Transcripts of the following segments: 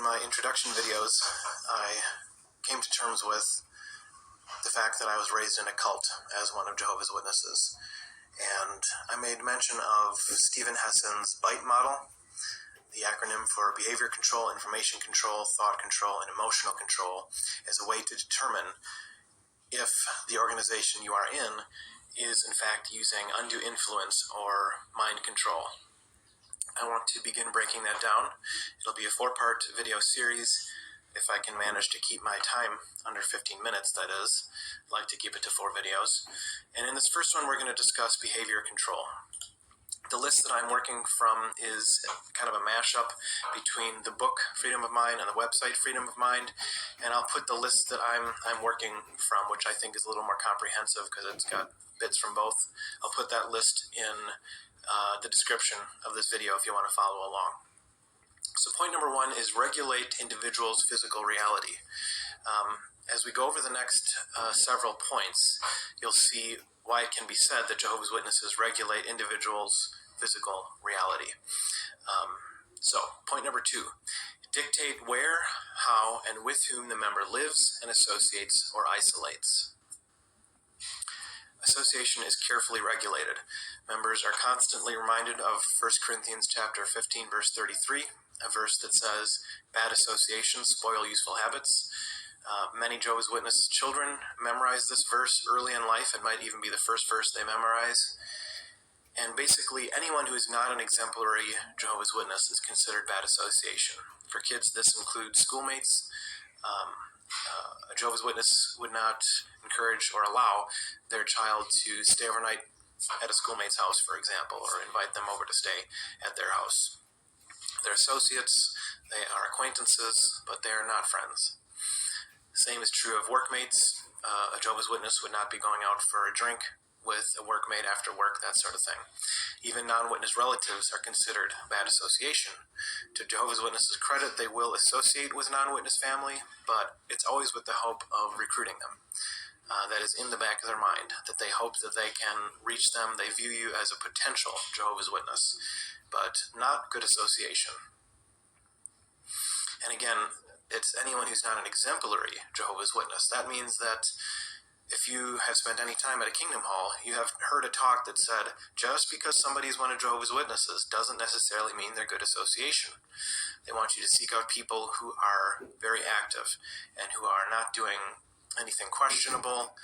my introduction videos, I came to terms with the fact that I was raised in a cult as one of Jehovah's Witnesses. And I made mention of Stephen Hessen's BITE model, the acronym for Behavior Control, Information Control, Thought Control, and Emotional Control, as a way to determine if the organization you are in is in fact using undue influence or mind control. I want to begin breaking that down. It'll be a 4-part video series. If I can manage to keep my time under 15 minutes, that is. I'd like to keep it to 4 videos. And in this first one, we're going to discuss behavior control. The list that I'm working from is kind of a mashup between the book Freedom of Mind and the website Freedom of Mind. And I'll put the list that I'm working from, which I think is a little more comprehensive because it's got bits from both. I'll put that list in the description of this video if you want to follow along. So point number 1 is regulate individuals' physical reality. As we go over the next several points, you'll see why it can be said that Jehovah's Witnesses regulate individuals' physical reality. So point number 2, dictate where, how, and with whom the member lives and associates or isolates. Association is carefully regulated. Members are constantly reminded of 1 Corinthians chapter 15, verse 33, a verse that says, bad associations spoil useful habits. Many Jehovah's Witness children memorize this verse early in life. It might even be the first verse they memorize. And basically, anyone who is not an exemplary Jehovah's Witness is considered bad association. For kids, this includes schoolmates. A Jehovah's Witness would not encourage or allow their child to stay overnight at a schoolmate's house, for example, or invite them over to stay at their house. They're associates, they are acquaintances, but they are not friends. The same is true of workmates. A Jehovah's Witness would not be going out for a drink with a workmate after work, that sort of thing. Even non-witness relatives are considered bad association. To Jehovah's Witnesses' credit, they will associate with non-witness family, but it's always with the hope of recruiting them. That is in the back of their mind, that they hope that they can reach them. They view you as a potential Jehovah's Witness, but not good association. And again, it's anyone who's not an exemplary Jehovah's Witness. That means that if you have spent any time at a Kingdom Hall, you have heard a talk that said, just because somebody is one of Jehovah's Witnesses doesn't necessarily mean they're good association. They want you to seek out people who are very active and who are not doing anything questionable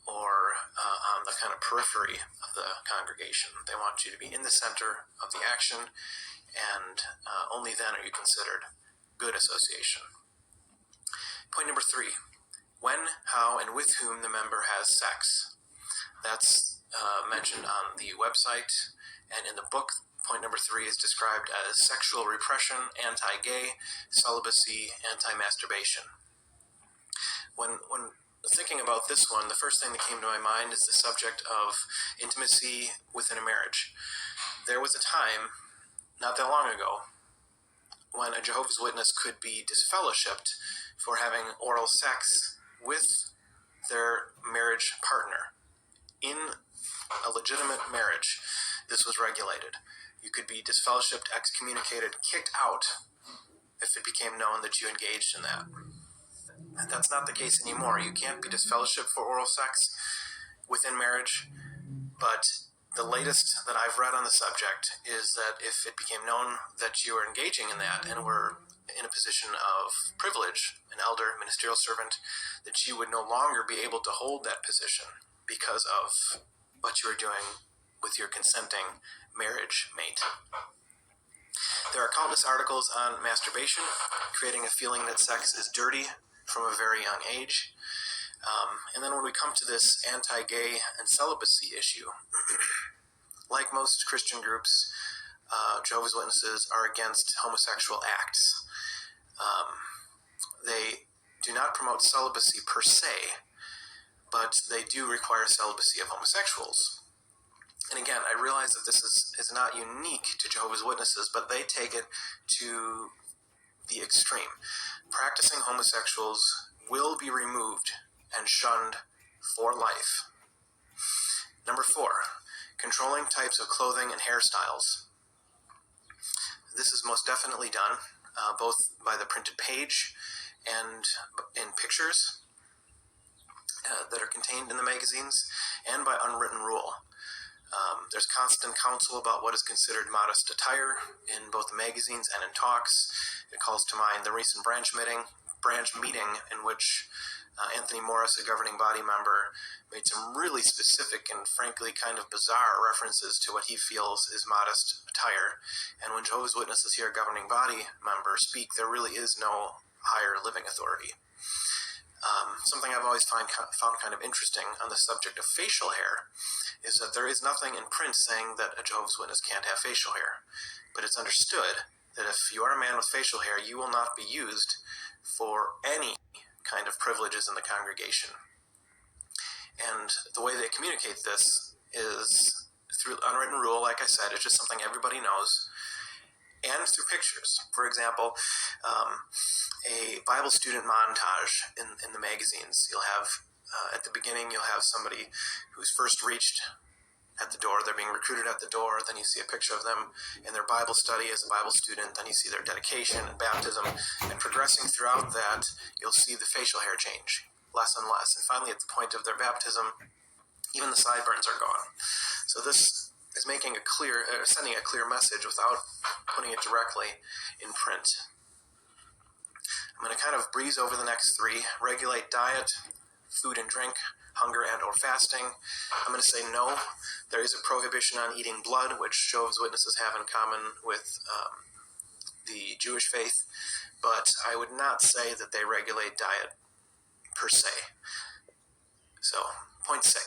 or on the kind of periphery of the congregation. They want you to be in the center of the action, and only then are you considered good association. Point number 3. When, how, and with whom the member has sex. That's mentioned on the website, and in the book, point number 3 is described as sexual repression, anti-gay, celibacy, anti-masturbation. When thinking about this one, the first thing that came to my mind is the subject of intimacy within a marriage. There was a time, not that long ago, when a Jehovah's Witness could be disfellowshipped for having oral sex with their marriage partner. In a legitimate marriage, this was regulated. You could be disfellowshipped, excommunicated, kicked out if it became known that you engaged in that. And that's not the case anymore. You can't be disfellowshipped for oral sex within marriage, but the latest that I've read on the subject is that if it became known that you were engaging in that and were in a position of privilege, an elder, ministerial servant, that you would no longer be able to hold that position because of what you were doing with your consenting marriage mate. There are countless articles on masturbation, creating a feeling that sex is dirty from a very young age. And then when we come to this anti-gay and celibacy issue, like most Christian groups, Jehovah's Witnesses are against homosexual acts. They do not promote celibacy per se, but they do require celibacy of homosexuals. And again, I realize that this is not unique to Jehovah's Witnesses, but they take it to the extreme. Practicing homosexuals will be removed and shunned for life. Number 4, controlling types of clothing and hairstyles. This is most definitely done. both by the printed page and in pictures that are contained in the magazines, and by unwritten rule. There's constant counsel about what is considered modest attire in both the magazines and in talks. It calls to mind the recent branch meeting in which Anthony Morris, a governing body member, made some really specific and frankly kind of bizarre references to what he feels is modest attire. And when Jehovah's Witnesses hear a governing body member speak, there really is no higher living authority. Something I've always found kind of interesting on the subject of facial hair is that there is nothing in print saying that a Jehovah's Witness can't have facial hair. But it's understood that if you are a man with facial hair, you will not be used for any kind of privileges in the congregation. And the way they communicate this is through unwritten rule. Like I said, it's just something everybody knows, and through pictures. For example, a Bible student montage in the magazines. You'll have, at the beginning, you'll have somebody who's first reached at the door. They're being recruited at the door. Then you see a picture of them in their Bible study as a Bible student. Then you see their dedication and baptism. And progressing throughout that, you'll see the facial hair change less and less. And finally, at the point of their baptism, even the sideburns are gone. So this is sending a clear message without putting it directly in print. I'm going to kind of breeze over the next three. Regulate diet, food and drink, hunger and or fasting. I'm going to say no. There is a prohibition on eating blood, which Jehovah's Witnesses have in common with the Jewish faith, but I would not say that they regulate diet per se. So, point 6,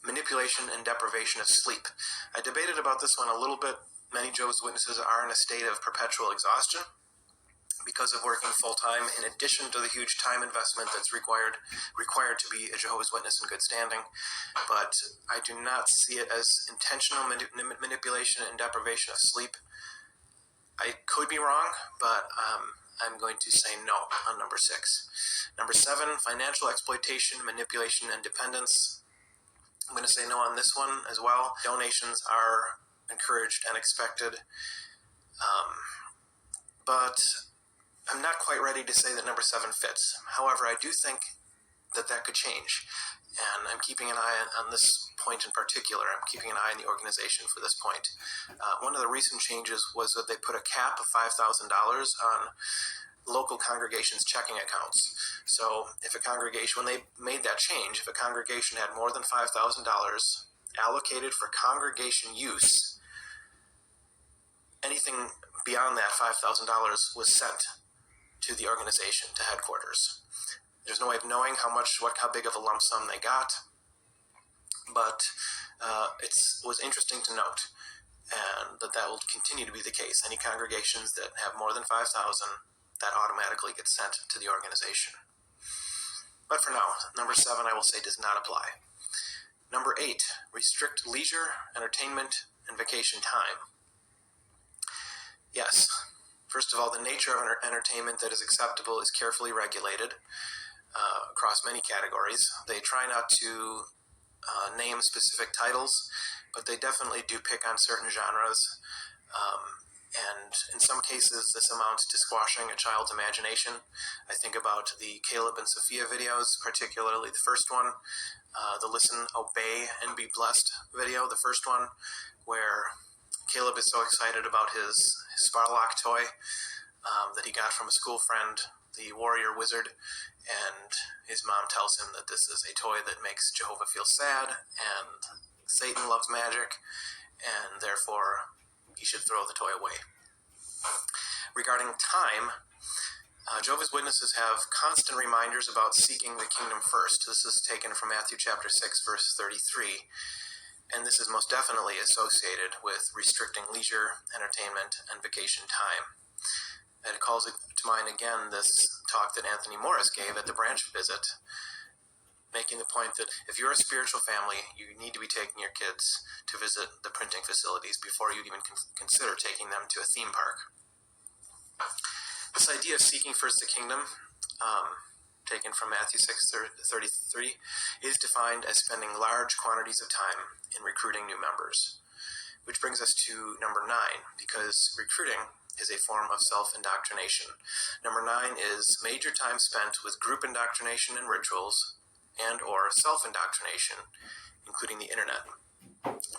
manipulation and deprivation of sleep. I debated about this one a little bit. Many Jehovah's Witnesses are in a state of perpetual exhaustion because of working full-time, in addition to the huge time investment that's required to be a Jehovah's Witness in good standing. But I do not see it as intentional manipulation and deprivation of sleep. I could be wrong, but I'm going to say no on number 6. Number 7, financial exploitation, manipulation, and dependence. I'm going to say no on this one as well. Donations are encouraged and expected. But I'm not quite ready to say that number 7 fits. However, I do think that could change. And I'm keeping an eye on this point in particular. I'm keeping an eye on the organization for this point. One of the recent changes was that they put a cap of $5,000 on local congregations' checking accounts. So if a congregation, when they made that change, if a congregation had more than $5,000 allocated for congregation use, anything beyond that $5,000 was sent to the organization, to headquarters. There's no way of knowing how big of a lump sum they got, but it was interesting to note, and that will continue to be the case. Any congregations that have more than 5,000, that automatically gets sent to the organization. But for now, number 7, I will say, does not apply. Number 8, restrict leisure, entertainment, and vacation time. Yes. First of all, the nature of entertainment that is acceptable is carefully regulated across many categories. They try not to name specific titles, but they definitely do pick on certain genres. And in some cases, this amounts to squashing a child's imagination. I think about the Caleb and Sophia videos, particularly the first one, the Listen, Obey, and Be Blessed video, the first one, where Caleb is so excited about his Sparlock toy that he got from a school friend, the Warrior Wizard, and his mom tells him that this is a toy that makes Jehovah feel sad, and Satan loves magic, and therefore he should throw the toy away. Regarding time, Jehovah's Witnesses have constant reminders about seeking the kingdom first. This is taken from Matthew chapter 6, verse 33. And this is most definitely associated with restricting leisure, entertainment, and vacation time. And it calls to mind again this talk that Anthony Morris gave at the branch visit, making the point that if you're a spiritual family, you need to be taking your kids to visit the printing facilities before you'd even consider taking them to a theme park. This idea of seeking first the kingdom, taken from Matthew 6:33, is defined as spending large quantities of time in recruiting new members. Which brings us to number 9, because recruiting is a form of self-indoctrination. Number 9 is major time spent with group indoctrination and rituals and or self-indoctrination, including the internet.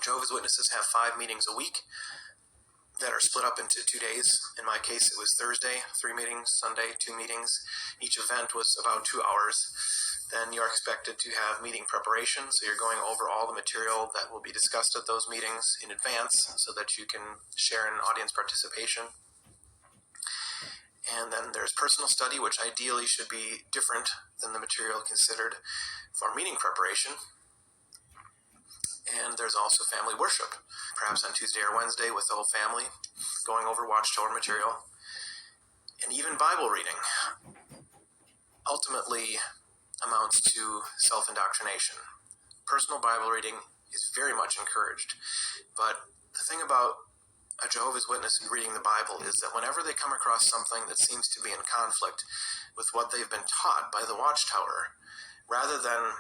Jehovah's Witnesses have 5 meetings a week that are split up into 2 days. In my case, it was Thursday, 3 meetings, Sunday, 2 meetings. Each event was about 2 hours. Then you're expected to have meeting preparation, so you're going over all the material that will be discussed at those meetings in advance so that you can share in audience participation. And then there's personal study, which ideally should be different than the material considered for meeting preparation. And there's also family worship, perhaps on Tuesday or Wednesday with the whole family, going over Watchtower material. And even Bible reading ultimately amounts to self-indoctrination. Personal Bible reading is very much encouraged. But the thing about a Jehovah's Witness reading the Bible is that whenever they come across something that seems to be in conflict with what they've been taught by the Watchtower, rather than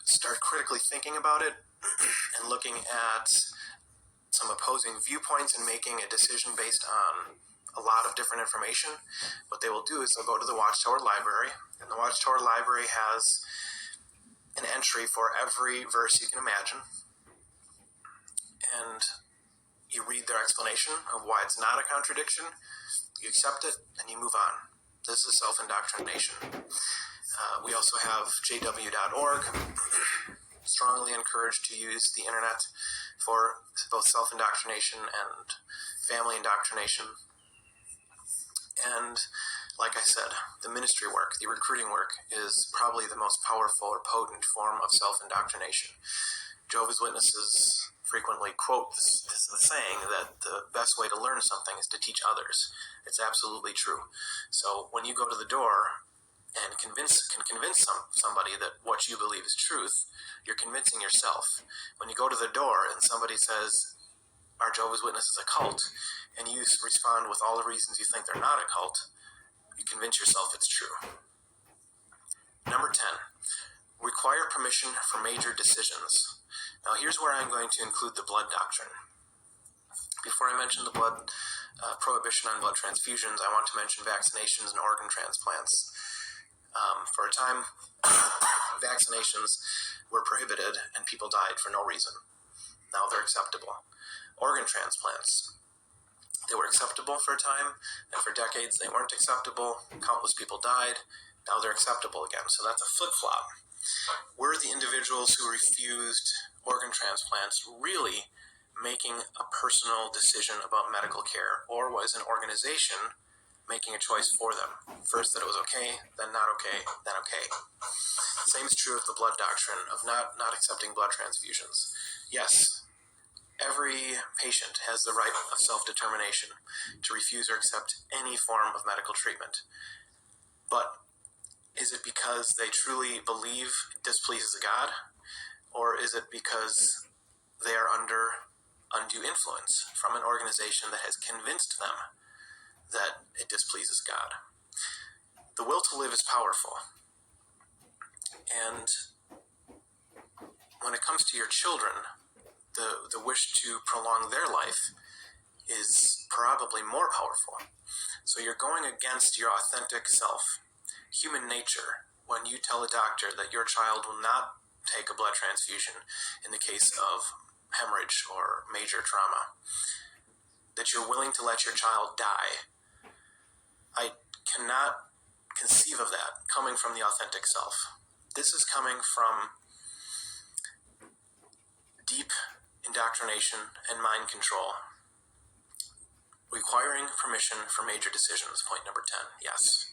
start critically thinking about it and looking at some opposing viewpoints and making a decision based on a lot of different information, what they will do is they'll go to the Watchtower Library, and the Watchtower Library has an entry for every verse you can imagine, and you read their explanation of why it's not a contradiction, you accept it, and you move on. This is self-indoctrination. We also have jw.org, strongly encouraged to use the internet for both self-indoctrination and family indoctrination. And like I said, the ministry work, the recruiting work, is probably the most powerful or potent form of self-indoctrination. Jehovah's Witnesses frequently quote this saying that the best way to learn something is to teach others. It's absolutely true. So when you go to the door and can convince somebody that what you believe is truth, you're convincing yourself. When you go to the door and somebody says, "Our Jehovah's Witness is a cult," and you respond with all the reasons you think they're not a cult, you convince yourself it's true. Number 10, require permission for major decisions. Now here's where I'm going to include the blood doctrine. Before I mention the blood prohibition on blood transfusions, I want to mention vaccinations and organ transplants. For a time, vaccinations were prohibited and people died for no reason. Now they're acceptable. Organ transplants, they were acceptable for a time, and for decades they weren't acceptable. Countless people died. Now they're acceptable again. So that's a flip-flop. Were the individuals who refused organ transplants really making a personal decision about medical care, or was an organization making a choice for them? First that it was okay, then not okay, then okay. Same is true of the blood doctrine of not accepting blood transfusions. Yes, every patient has the right of self-determination to refuse or accept any form of medical treatment. But is it because they truly believe it displeases God, or is it because they are under undue influence from an organization that has convinced them that it displeases God? The will to live is powerful. And when it comes to your children, the wish to prolong their life is probably more powerful. So you're going against your authentic self, human nature, when you tell a doctor that your child will not take a blood transfusion in the case of hemorrhage or major trauma, that you're willing to let your child die. I cannot conceive of that coming from the authentic self. This is coming from deep indoctrination and mind control. Requiring permission for major decisions, point number 10, yes.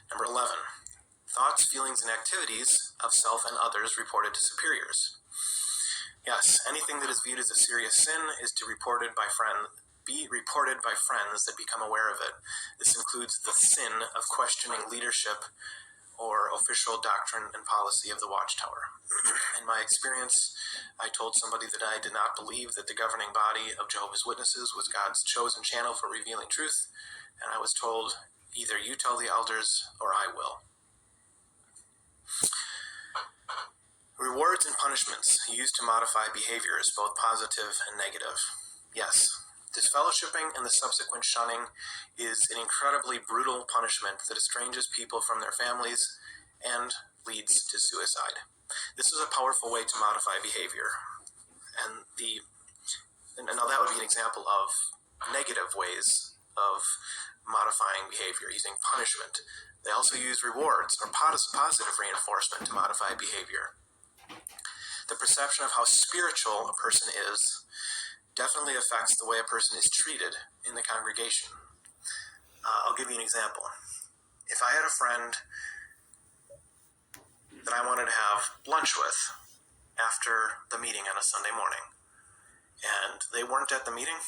Number 11, thoughts, feelings, and activities of self and others reported to superiors. Yes, anything that is viewed as a serious sin is to be reported by friends that become aware of it. This includes the sin of questioning leadership or official doctrine and policy of the Watchtower. In my experience, I told somebody that I did not believe that the governing body of Jehovah's Witnesses was God's chosen channel for revealing truth, and I was told, either you tell the elders or I will. Rewards and punishments used to modify behaviors, both positive and negative. Yes, Disfellowshipping and the subsequent shunning is an incredibly brutal punishment that estranges people from their families and leads to suicide. This is a powerful way to modify behavior. And now that would be an example of negative ways of modifying behavior, using punishment. They also use rewards or positive reinforcement to modify behavior. The perception of how spiritual a person is definitely affects the way a person is treated in the congregation. I'll give you an example. If I had a friend that I wanted to have lunch with after the meeting on a Sunday morning, and they weren't at the meeting,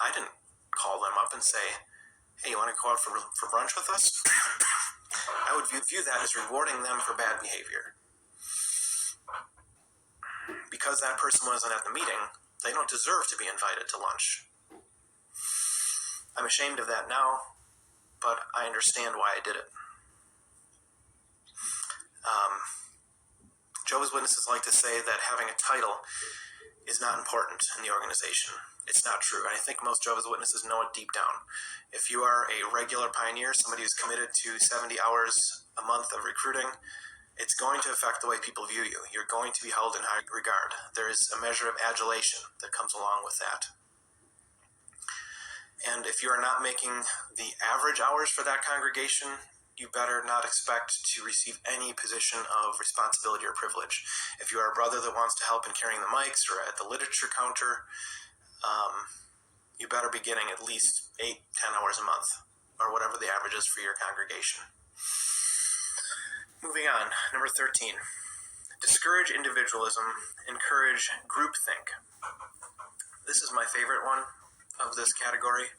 I didn't call them up and say, hey, you want to go out for brunch with us? I would view that as rewarding them for bad behavior. Because that person wasn't at the meeting, they don't deserve to be invited to lunch. I'm ashamed of that now, but I understand why I did it. Jehovah's Witnesses like to say that having a title is not important in the organization. It's not true, and I think most Jehovah's Witnesses know it deep down. If you are a regular pioneer, somebody who's committed to 70 hours a month of recruiting, it's going to affect the way people view you. You're going to be held in high regard. There is a measure of adulation that comes along with that. And if you are not making the average hours for that congregation, you better not expect to receive any position of responsibility or privilege. If you are a brother that wants to help in carrying the mics or at the literature counter, you better be getting at least 8-10 hours a month, or whatever the average is for your congregation. Moving on, number 13. Discourage individualism, encourage groupthink. This is my favorite one of this category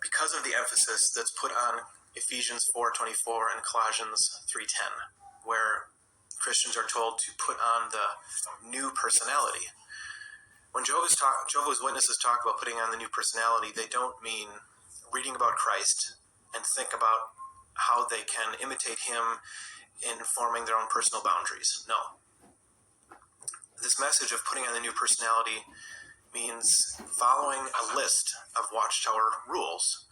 because of the emphasis that's put on Ephesians 4:24 and Colossians 3:10, where Christians are told to put on the new personality. When Jehovah's Witnesses talk about putting on the new personality, they don't mean reading about Christ and think about how they can imitate him in forming their own personal boundaries. No. This message of putting on the new personality means following a list of Watchtower rules.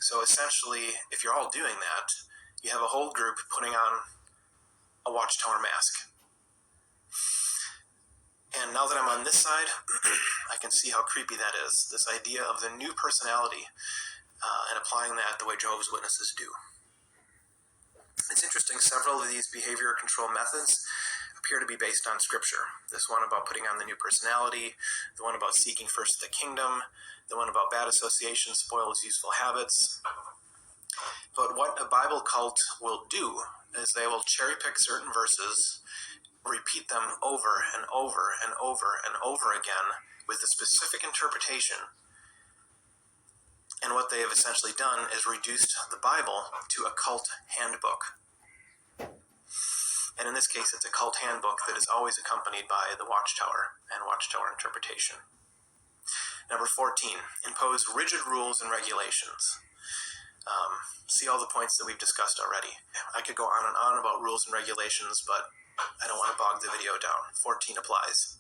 So essentially, if you're all doing that, you have a whole group putting on a Watchtower mask. And now that I'm on this side, I can see how creepy that is, this idea of the new personality and applying that the way Jehovah's Witnesses do. It's interesting, several of these behavior control methods appear to be based on Scripture. This one about putting on the new personality, the one about seeking first the kingdom, the one about bad association spoils useful habits. But what a Bible cult will do is they will cherry pick certain verses, repeat them over and over and over and over again with a specific interpretation. And what they have essentially done is reduced the Bible to a cult handbook. And in this case, it's a cult handbook that is always accompanied by the Watchtower and Watchtower interpretation. Number 14, impose rigid rules and regulations. See all the points that we've discussed already. I could go on and on about rules and regulations, but I don't want to bog the video down. 14 applies.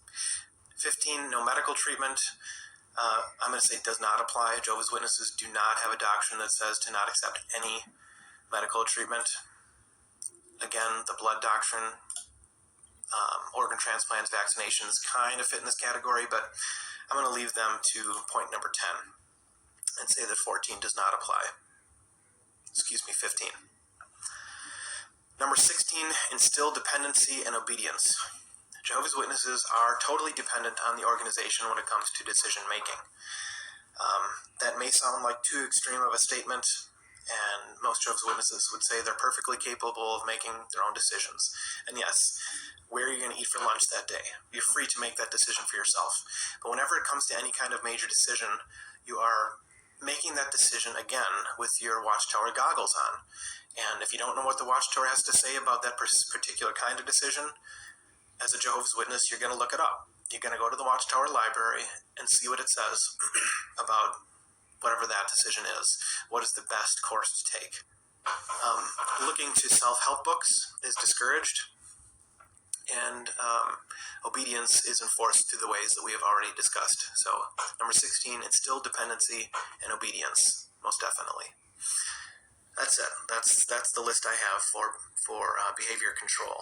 15, no medical treatment. I'm going to say does not apply. Jehovah's Witnesses do not have a doctrine that says to not accept any medical treatment. Again, the blood doctrine, organ transplants, vaccinations kind of fit in this category, but I'm going to leave them to point number 10 and say that 14 does not apply. 15. Number 16, instill dependency and obedience. Jehovah's Witnesses are totally dependent on the organization when it comes to decision making. That may sound like too extreme of a statement, and most Jehovah's Witnesses would say they're perfectly capable of making their own decisions. And yes, where are you going to eat for lunch that day? You're free to make that decision for yourself. But whenever it comes to any kind of major decision, you are making that decision again with your Watchtower goggles on. And if you don't know what the Watchtower has to say about that particular kind of decision, as a Jehovah's Witness, you're going to look it up. You're going to go to the Watchtower library and see what it says about whatever that decision is. What is the best course to take? Looking to self-help books is discouraged, and obedience is enforced through the ways that we have already discussed. So, number 16, 16, instill dependency and obedience, most definitely. That's it. That's the list I have for behavior control.